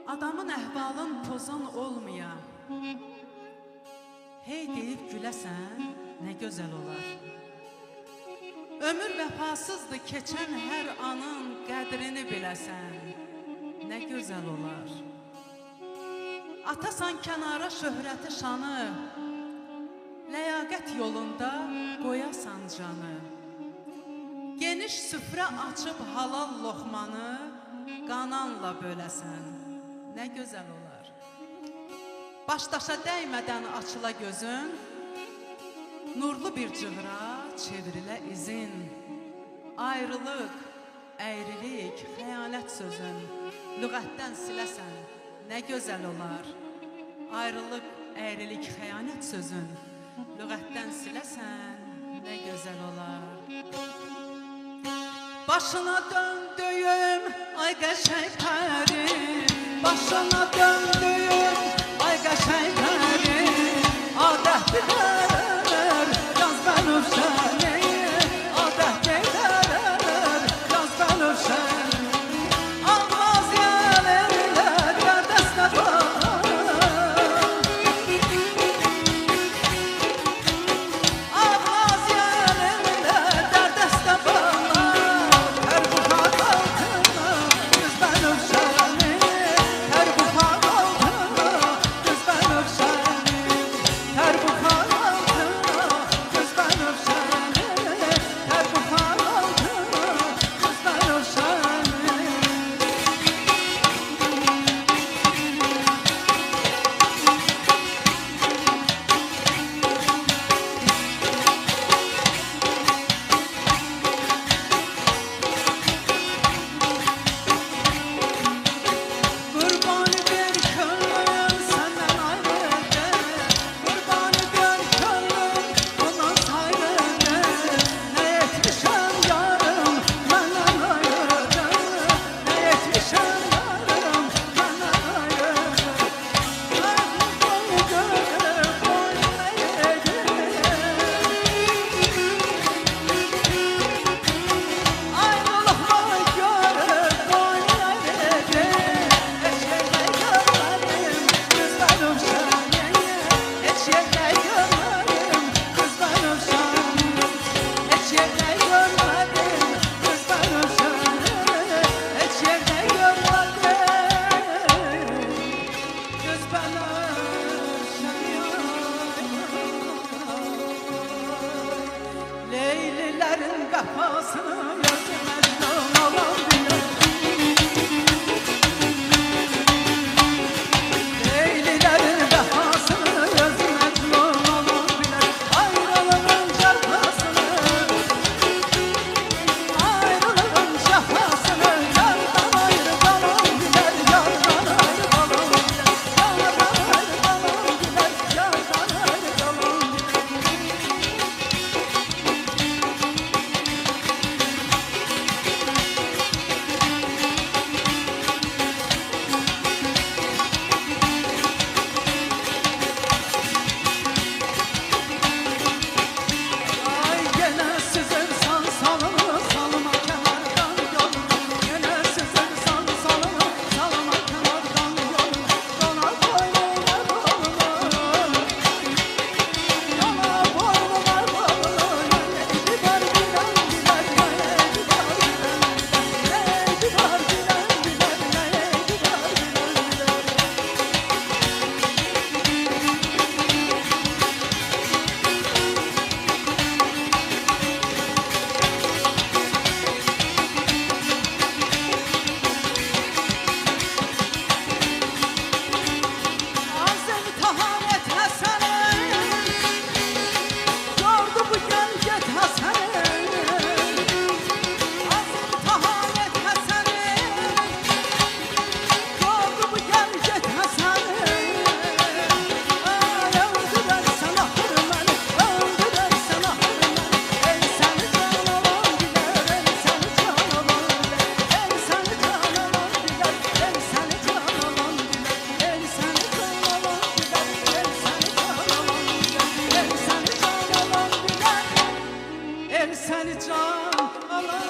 Adamın əhvalın pozan olmaya, hey deyib güləsən, nə gözəl olar. Ömür vəfasızdır, keçən hər anın qədrini biləsən, nə gözəl olar. Atasan kənara şöhrəti şanı, ləyaqət yolunda qoyasan canı. Geniş süfrə açıb halal loxmanı, qananla böləsən, nə gözəl olar. Başdaşa dəymədən açıla gözün, nurlu bir cığıra çevrilə izin. Ayrılıq, əyrilik, xəyanət sözün, lüğətdən siləsən, nə gözəl olar. Ayrılıq, əyrilik, xəyanət sözün, lüğətdən siləsən, nə gözəl olar. Başına döndüyüm, ay qəşəng pərim, başına döndüyüm, ay qəşəng pərim, adətdilər, yaz bənöv səni, adətdilər, yaz bənöv səni. Ağmaz yəlirlər, qərdəslə var, ağmaz yəlirlər, qərdəslə var. Leylilərin qapasını yazmazdan alan bilir. Leylilərin qapasını yazmazdan alan bilir. Ayrılığın cəfasını, ayrılığın cəfasını, yardan ayrı qalan bilir, yardan ayrı qalan bilir, yardan ayrı qalan bilir, yardan ayrı qalan bilir. Səni can alan